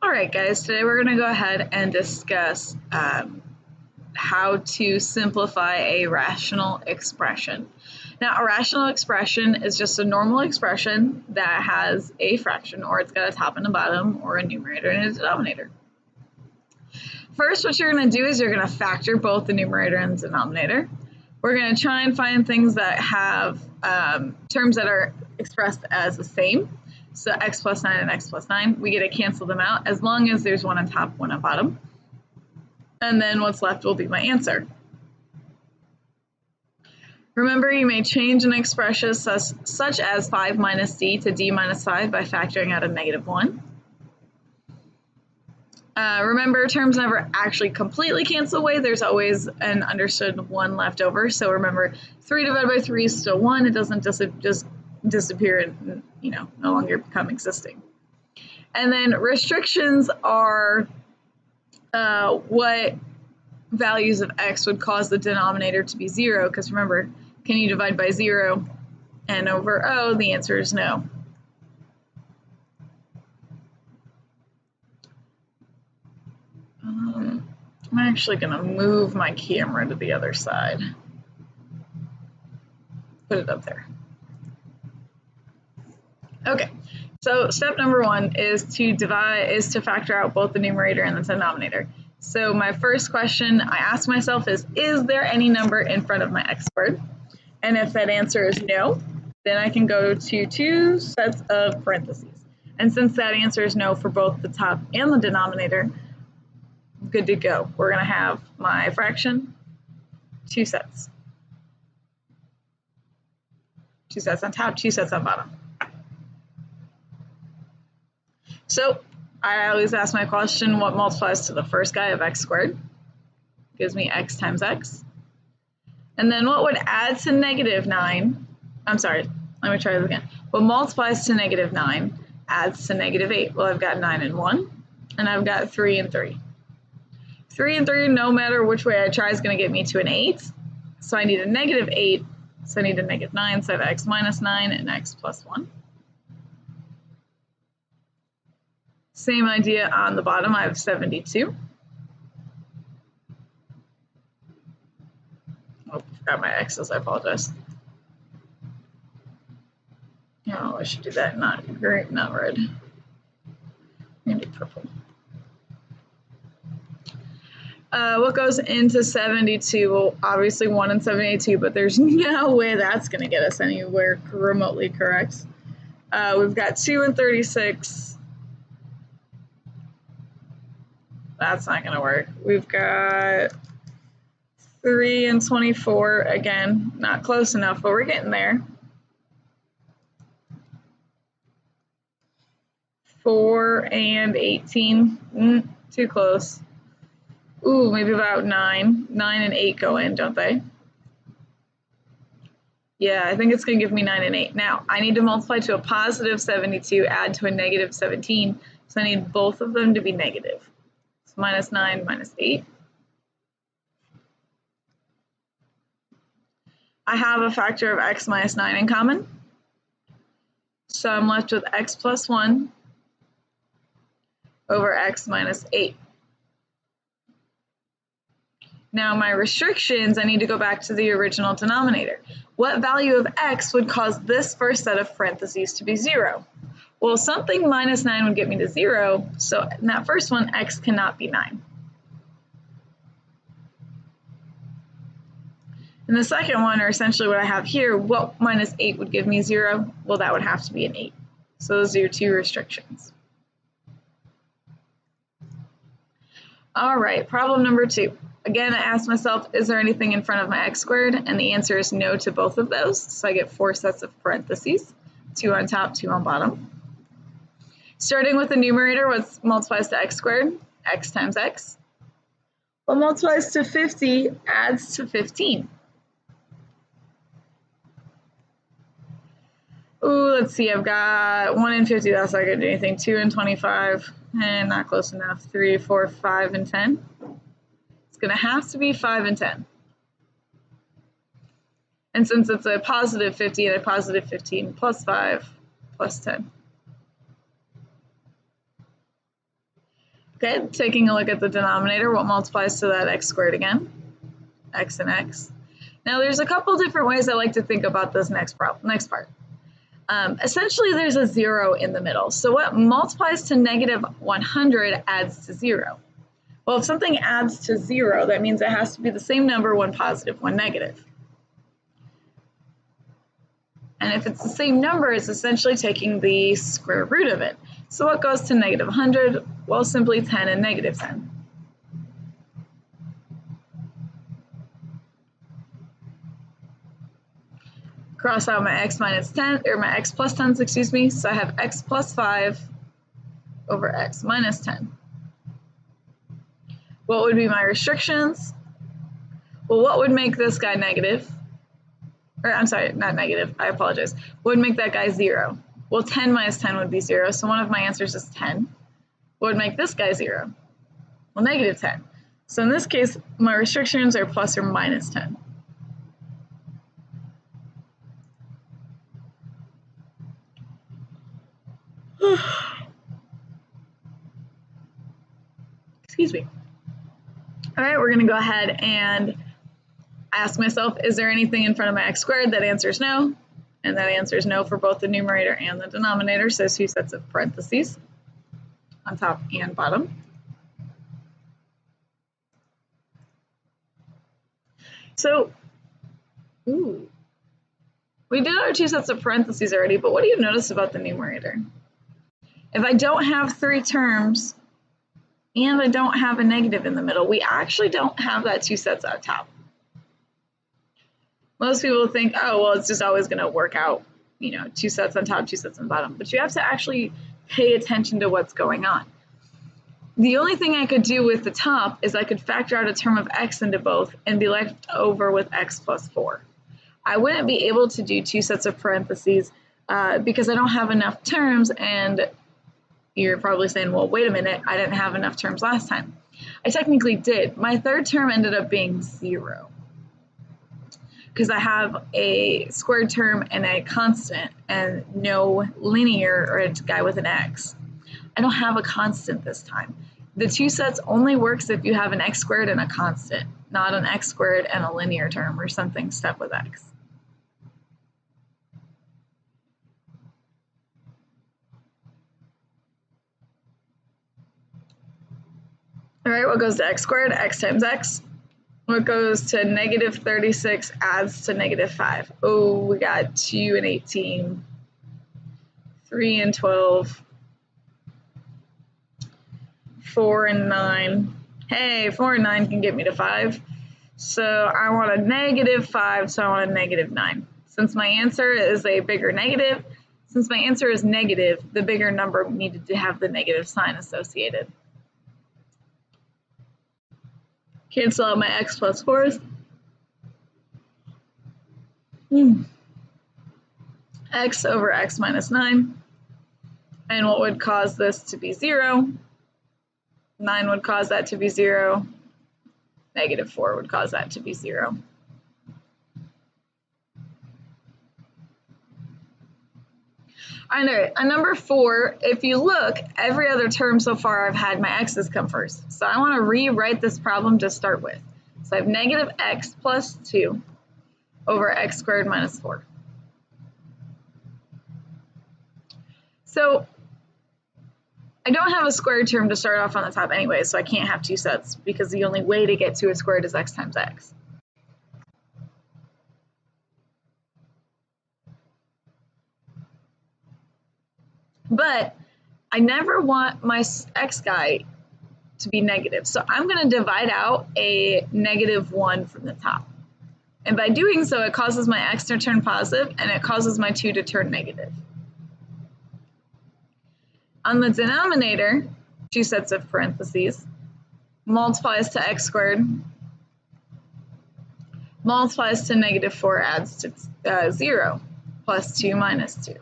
All right, guys, today we're going to go ahead and discuss how to simplify a rational expression. Now, a rational expression is just a normal expression that has a fraction, or it's got a top and a bottom, or a numerator and a denominator. First, what you're going to do is you're going to factor both the numerator and the denominator. We're going to try and find things that have terms that are expressed as the same. So x plus 9 and x plus 9, we get to cancel them out as long as there's one on top, one on bottom. And then what's left will be my answer. Remember, you may change an expression such as 5 minus d to d minus 5 by factoring out a -1. Remember, terms never actually completely cancel away. There's always an understood 1 left over. So remember, 3 divided by 3 is still 1. It doesn't just disappear and no longer become existing. And then restrictions are what values of x would cause the denominator to be 0, because remember, can you divide by 0 and over O? The answer is no. I'm actually going to move my camera to the other side. Put it up there. Okay, so step number 1 is to factor out both the numerator and the denominator. So my first question I ask myself is there any number in front of my x squared? And if that answer is no, then I can go to 2 sets of parentheses. And since that answer is no for both the top and the denominator, good to go. We're going to have my fraction, 2 sets. 2 sets on top, 2 sets on bottom. So I always ask my question, what multiplies to the first guy of x squared? Gives me x times x. And then what would add to -9? I'm sorry, let me try this again. What multiplies to -9 adds to -8? Well, I've got 9 and 1, and I've got 3 and 3. 3 and 3, no matter which way I try, is going to get me to an 8. So I need a -8, so I need a -9, so I have x minus 9 and x plus 1. Same idea on the bottom, I have 72. Oh, forgot my x's, I apologize. Oh, I should do that, not green, not red. Maybe purple. What goes into 72? Well, obviously 1 and 72, but there's no way that's going to get us anywhere remotely correct. We've got 2 and 36. That's not going to work. We've got 3 and 24. Again, not close enough, but we're getting there. 4 and 18. Too close. Ooh, maybe about 9. 9 and 8 go in, don't they? Yeah, I think it's going to give me 9 and 8. Now, I need to multiply to a positive 72, add to a negative 17, so I need both of them to be negative. So minus 9, minus 8. I have a factor of x minus 9 in common, so I'm left with x plus 1 over x minus 8. Now my restrictions, I need to go back to the original denominator. What value of x would cause this first set of parentheses to be 0? Well, something minus 9 would get me to 0, so in that first one, x cannot be 9. In the second one, or essentially what I have here, what minus 8 would give me 0? Well, that would have to be an 8. So those are your 2 restrictions. All right, problem number 2. Again, I asked myself, is there anything in front of my x squared? And the answer is no to both of those. So I get 4 sets of parentheses, 2 on top, 2 on bottom. Starting with the numerator, what multiplies to x squared? X times x. What multiplies to 50 adds to 15. Ooh, let's see, I've got 1 and 50, that's not going to do anything. 2 and 25, and not close enough. 3, 4, 5, and 10. It's going to have to be 5 and 10. And since it's a positive 50 and a positive 15 plus 5 plus 10. Okay, taking a look at the denominator, what multiplies to that x squared again? X and x. Now there's a couple different ways I like to think about this next part. Essentially there's a 0 in the middle. So what multiplies to negative 100 adds to 0? Well, if something adds to 0, that means it has to be the same number, one positive, one negative. And if it's the same number, it's essentially taking the square root of it. So what goes to negative 100? Well, simply 10 and negative 10. Cross out my x minus 10, or my x plus 10, excuse me. So I have x plus 5 over x minus 10. What would be my restrictions? Well, what would make this guy negative? Or I'm sorry, not negative, I apologize. What would make that guy 0? Well, 10 minus 10 would be 0, so one of my answers is 10. What would make this guy 0? Well, negative 10. So in this case, my restrictions are plus or minus 10. Excuse me. All right, we're going to go ahead and ask myself, is there anything in front of my x squared? That answers no. And that answers no for both the numerator and the denominator. So 2 sets of parentheses on top and bottom. So, we did our 2 sets of parentheses already, but what do you notice about the numerator? If I don't have 3 terms and I don't have a negative in the middle, we actually don't have that 2 sets on top. Most people think, oh, well, it's just always going to work out, 2 sets on top, 2 sets on bottom. But you have to actually pay attention to what's going on. The only thing I could do with the top is I could factor out a term of x into both and be left over with x plus 4. I wouldn't be able to do 2 sets of parentheses because I don't have enough terms, and you're probably saying, well, wait a minute, I didn't have enough terms last time. I technically did. My third term ended up being 0. Because I have a squared term and a constant and no linear or a guy with an x. I don't have a constant this time. The 2 sets only works if you have an x squared and a constant, not an x squared and a linear term or something stuck with x. All right, what goes to x squared? X times x. What goes to negative 36 adds to negative 5. Oh, we got 2 and 18, 3 and 12, 4 and 9. Hey, 4 and 9 can get me to 5. So I want a negative 5, so I want a negative 9. Since my answer is a bigger negative, since my answer is negative, the bigger number needed to have the negative sign associated. Cancel out my x plus 4s. X over x minus 9. And what would cause this to be 0? 9 would cause that to be 0. Negative 4 would cause that to be 0. All right, on number 4, if you look, every other term so far I've had my x's come first. So I want to rewrite this problem to start with. So I have negative x plus 2 over x squared minus 4. So I don't have a squared term to start off on the top anyway, so I can't have 2 sets because the only way to get to a squared is x times x. But I never want my x guy to be negative. So I'm going to divide out a negative 1 from the top. And by doing so, it causes my x to turn positive and it causes my 2 to turn negative. On the denominator, 2 sets of parentheses, multiplies to x squared, multiplies to negative 4 adds to 0, plus 2 minus 2.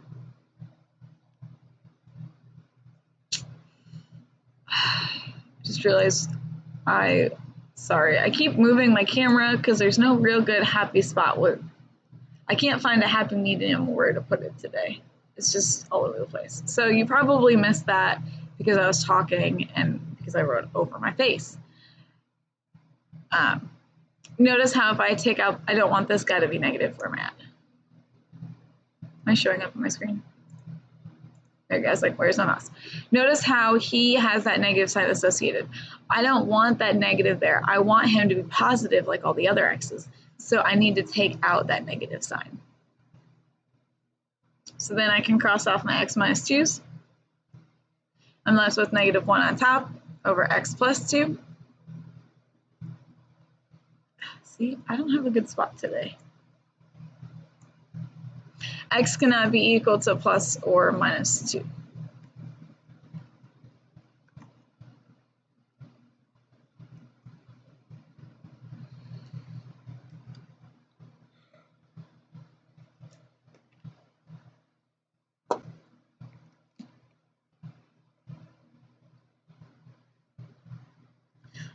Just realized I keep moving my camera because there's no real good happy spot where I can't find a happy medium where to put it today. It's just all over the place. So you probably missed that because I was talking and because I wrote over my face. Notice how if I take out, I don't want this guy to be negative where I'm at. Am I showing up on my screen? There you guys, like, where's my mouse? Notice how he has that negative sign associated. I don't want that negative there. I want him to be positive like all the other x's. So I need to take out that negative sign. So then I can cross off my x minus 2's. I'm left with negative 1 on top over x plus 2. See, I don't have a good spot today. X cannot be equal to plus or minus 2.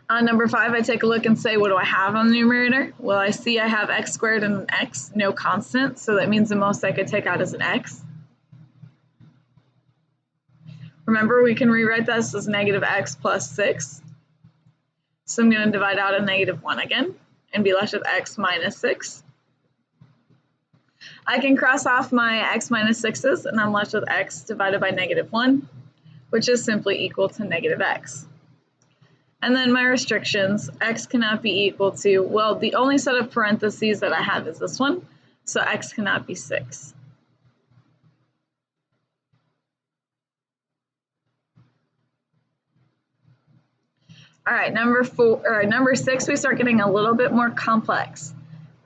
On number 5, I take a look and say, what do I have on the numerator? Well, I see I have x squared and an x, no constant, so that means the most I could take out is an x. Remember, we can rewrite this as negative x plus 6. So I'm going to divide out a negative 1 again and be left with x minus 6. I can cross off my x minus 6's, and I'm left with x divided by negative 1, which is simply equal to negative x. And then my restrictions, x cannot be equal to, well, the only set of parentheses that I have is this one, so x cannot be 6. All right, number 6, we start getting a little bit more complex.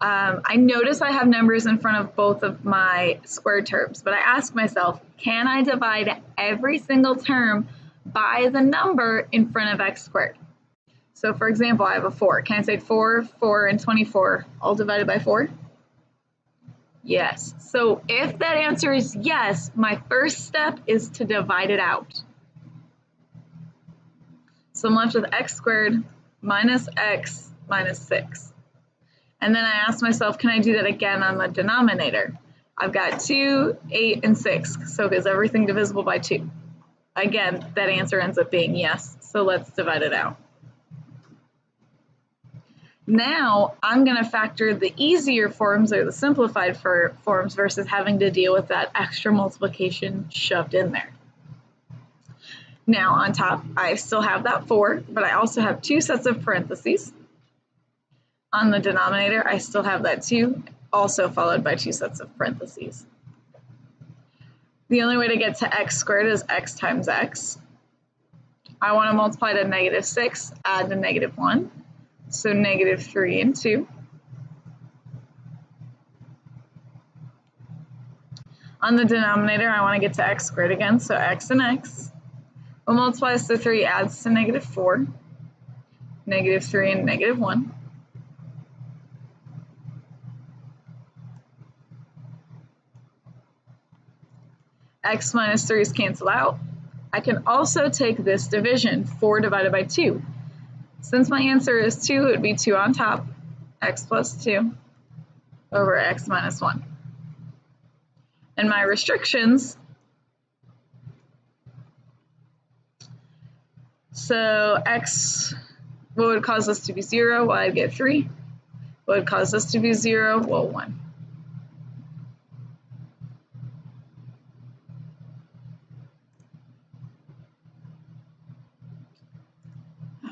I notice I have numbers in front of both of my squared terms, but I ask myself, can I divide every single term by the number in front of x squared? So for example, I have a 4. Can I say 4, 4, and 24 all divided by 4? Yes. So if that answer is yes, my first step is to divide it out. So I'm left with x squared minus x minus 6. And then I ask myself, can I do that again on the denominator? I've got 2, 8, and 6. So is everything divisible by 2? Again, that answer ends up being yes. So let's divide it out. Now I'm going to factor the easier forms or the simplified forms versus having to deal with that extra multiplication shoved in there. Now on top, I still have that 4, but I also have 2 sets of parentheses. On the denominator, I still have that 2, also followed by 2 sets of parentheses. The only way to get to x squared is x times x. I want to multiply to negative 6, add to negative 1. So negative 3 and 2. On the denominator, I want to get to x squared again, so x and x. What multiplies to 3 adds to negative 4. Negative 3 and negative 1. X minus 3's cancel out. I can also take this division, 4 divided by 2. Since my answer is 2, it would be 2 on top, x plus 2, over x minus 1. And my restrictions, so x, what would cause this to be 0? Well, I'd get 3. What would cause this to be 0? Well, 1.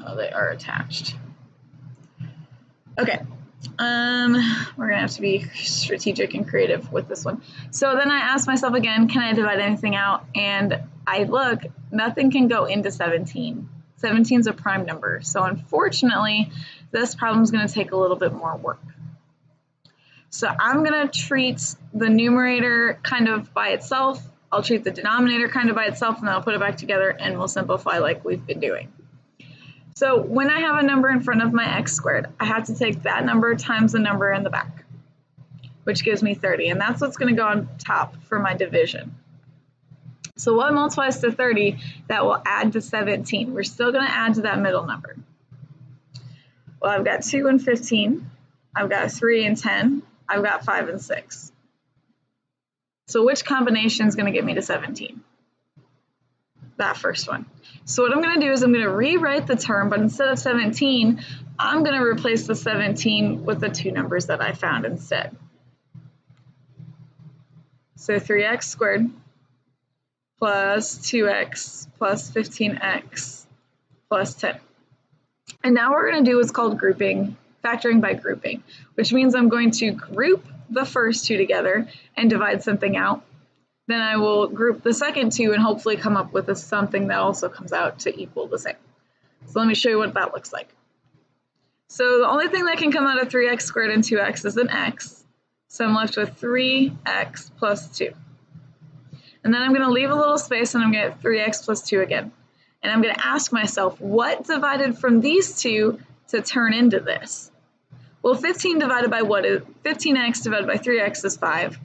Oh, they are attached. Okay, we're gonna have to be strategic and creative with this one. So then I ask myself again, can I divide anything out? And I look, nothing can go into 17. 17 is a prime number. So unfortunately, this problem is gonna take a little bit more work. So I'm gonna treat the numerator kind of by itself. I'll treat the denominator kind of by itself, and then I'll put it back together and we'll simplify like we've been doing. So when I have a number in front of my x squared, I have to take that number times the number in the back, which gives me 30. And that's what's going to go on top for my division. So what multiplies to 30, that will add to 17. We're still going to add to that middle number. Well, I've got 2 and 15. I've got 3 and 10. I've got 5 and 6. So which combination is going to get me to 17? that first one. So what I'm going to do is I'm going to rewrite the term, but instead of 17, I'm going to replace the 17 with the two numbers that I found instead. So 3x squared plus 2x plus 15x plus 10. And now we're going to do what's called grouping, factoring by grouping, which means I'm going to group the first two together and divide something out. Then I will group the second two and hopefully come up with something that also comes out to equal the same. So let me show you what that looks like. So the only thing that can come out of 3x squared and 2x is an x. So I'm left with 3x plus 2. And then I'm going to leave a little space and I'm going to get 3x plus 2 again. And I'm going to ask myself, what divided from these two to turn into this? Well, 15 divided by what is 15x divided by 3x is 5.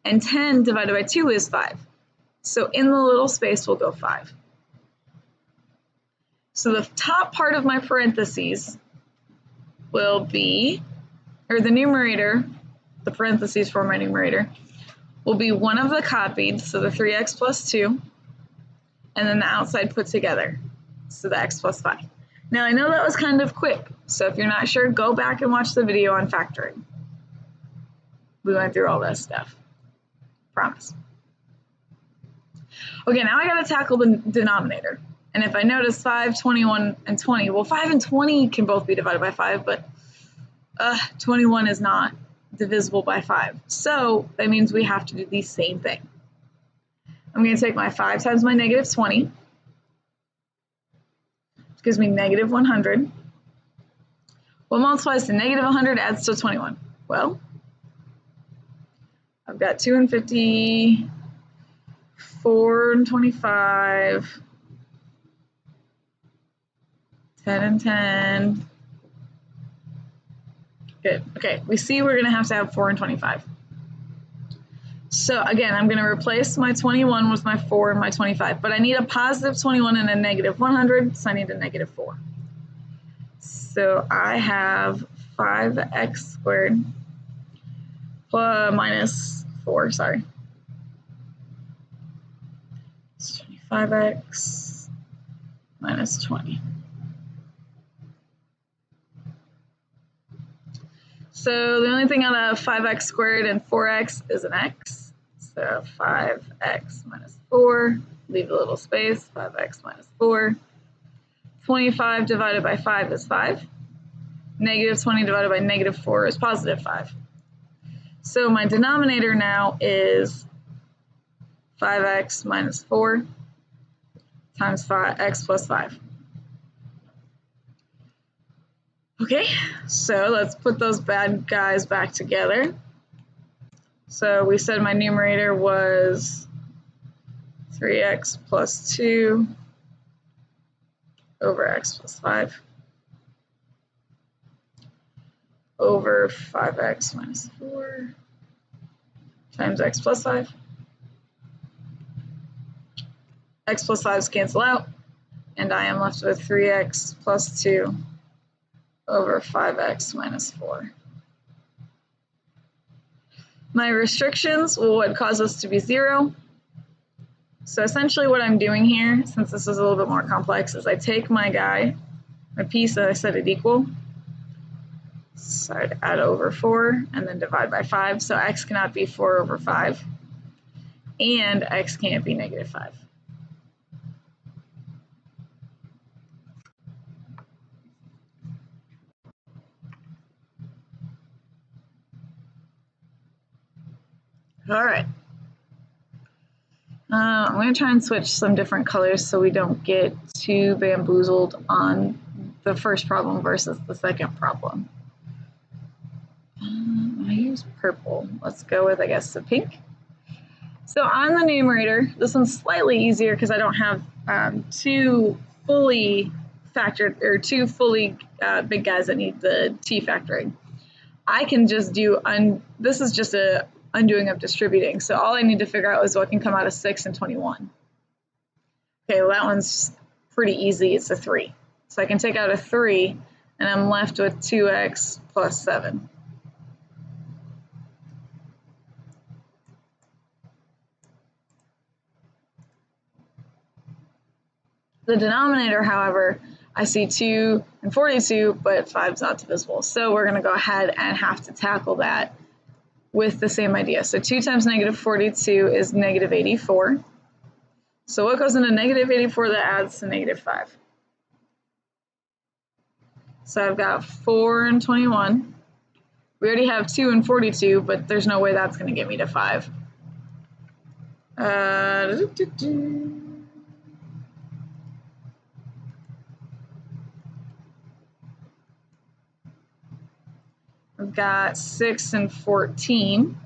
And 10 divided by 2 is 5. So in the little space, we'll go 5. So the top part of my parentheses will be, or the numerator, the parentheses for my numerator, will be one of the copied, so the 3x plus 2, and then the outside put together, so the x plus 5. Now I know that was kind of quick, so if you're not sure, go back and watch the video on factoring. We went through all that stuff. Promise. Okay, now I gotta tackle the denominator. And if I notice 5, 21, and 20, well, 5 and 20 can both be divided by 5, but 21 is not divisible by 5. So that means we have to do the same thing. I'm gonna take my 5 times my negative 20, which gives me negative 100. What multiplies to negative 100 adds to 21? Well, I've got 2 and 50, 4 and 25, 10 and 10. Good. Okay, we see we're going to have 4 and 25. So again, I'm going to replace my 21 with my 4 and my 25, but I need a positive 21 and a negative 100, so I need a negative 4. So I have 5x squared plus minus 4, sorry. It's 25x minus 20. So the only thing out of 5x squared and 4x is an x. So 5x minus 4, leave a little space, 5x minus 4. 25 divided by 5 is 5. Negative 20 divided by negative 4 is positive 5. So my denominator now is 5x minus 4 times x plus 5. Okay, so let's put those bad guys back together. So we said my numerator was 3x plus 2 over x plus 5 over 5x minus 4 times x plus 5. X plus 5's cancel out, and I am left with 3x plus 2 over 5x minus 4. My restrictions would cause this to be 0. So essentially what I'm doing here, since this is a little bit more complex, is I take my guy, my piece, and I set it equal. So I'd add over 4 and then divide by 5. So x cannot be 4 over 5, and x can't be negative 5. All right. I'm going to try and switch some different colors so we don't get too bamboozled on the first problem versus the second problem. I use purple. Let's go with, I guess, the pink. So on the numerator, this one's slightly easier because I don't have two fully factored or two fully big guys that need the t factoring. I can just do, this is just a undoing of distributing. So all I need to figure out is what can come out of 6 and 21. Okay, well that one's pretty easy. It's a 3. So I can take out a 3 and I'm left with 2x plus 7. The denominator, however, I see 2 and 42, but 5 is not divisible. So we're going to go ahead and have to tackle that with the same idea. So 2 times negative 42 is negative 84. So what goes into negative 84 that adds to negative 5? So I've got 4 and 21. We already have 2 and 42, but there's no way that's going to get me to 5. I've got 6 and 14.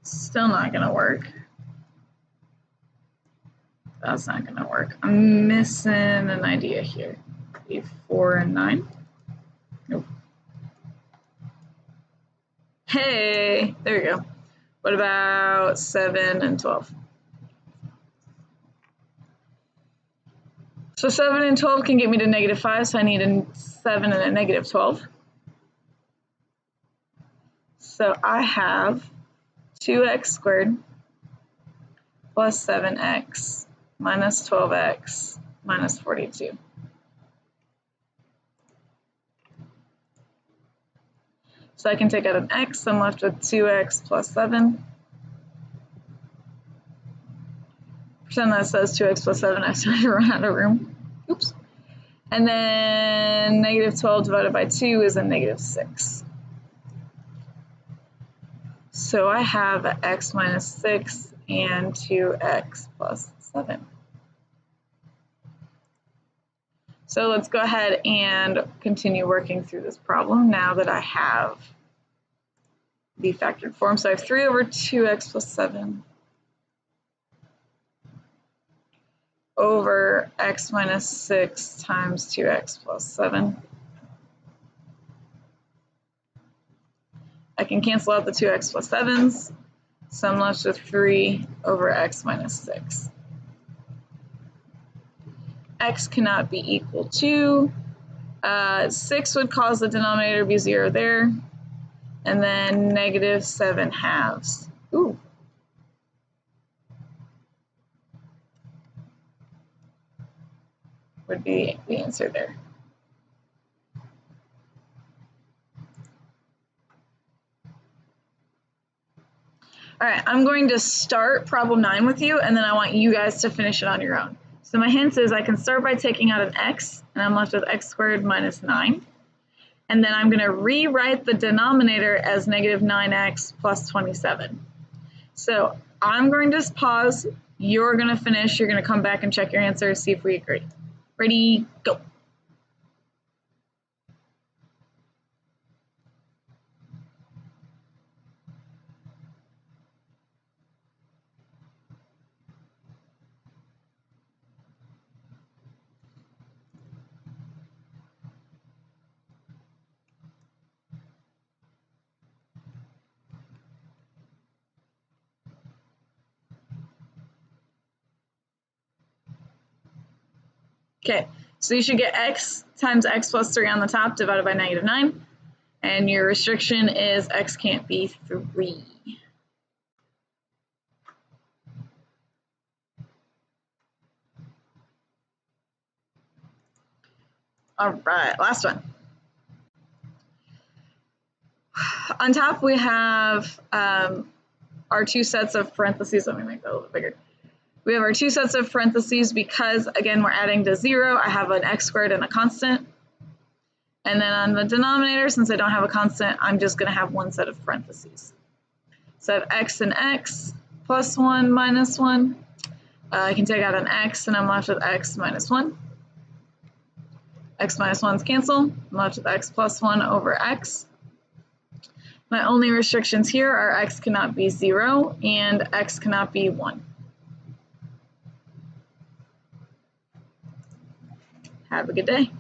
Still not going to work. That's not going to work. I'm missing an idea here. 4 and 9. Nope. Hey, there we go. What about 7 and 12? So 7 and 12 can get me to negative 5, so I need a 7 and a negative 12. So I have 2x squared plus 7x minus 12x minus 42. So I can take out an x, I'm left with 2x plus 7. Pretend that says 2x plus 7, I started to run out of room. Oops. And then negative 12 divided by 2 is a negative 6. So I have x minus 6 and 2x plus 7. So let's go ahead and continue working through this problem now that I have the factored form. So I have 3 over 2x plus 7 over x minus 6 times 2x plus 7. I can cancel out the 2x plus 7s, so I'm left with 3 over x minus 6. X cannot be equal to, 6 would cause the denominator to be 0 there, and then negative 7 halves. Ooh. Would be the answer there. All right, I'm going to start problem 9 with you, and then I want you guys to finish it on your own. So my hint is I can start by taking out an x, and I'm left with x squared minus 9. And then I'm going to rewrite the denominator as negative 9x plus 27. So I'm going to pause. You're going to finish. You're going to come back and check your answer, see if we agree. Ready, go. Okay, so you should get x times x plus 3 on the top divided by negative 9. And your restriction is x can't be 3. All right, last one. On top, we have our 2 sets of parentheses. Let me make that a little bit bigger. We have our 2 sets of parentheses because, again, we're adding to 0. I have an x squared and a constant. And then on the denominator, since I don't have a constant, I'm just going to have 1 set of parentheses. So I have x and x plus 1 minus 1. I can take out an x, and I'm left with x minus 1. X minus 1's cancel. I'm left with x plus 1 over x. My only restrictions here are x cannot be 0 and x cannot be 1. Have a good day.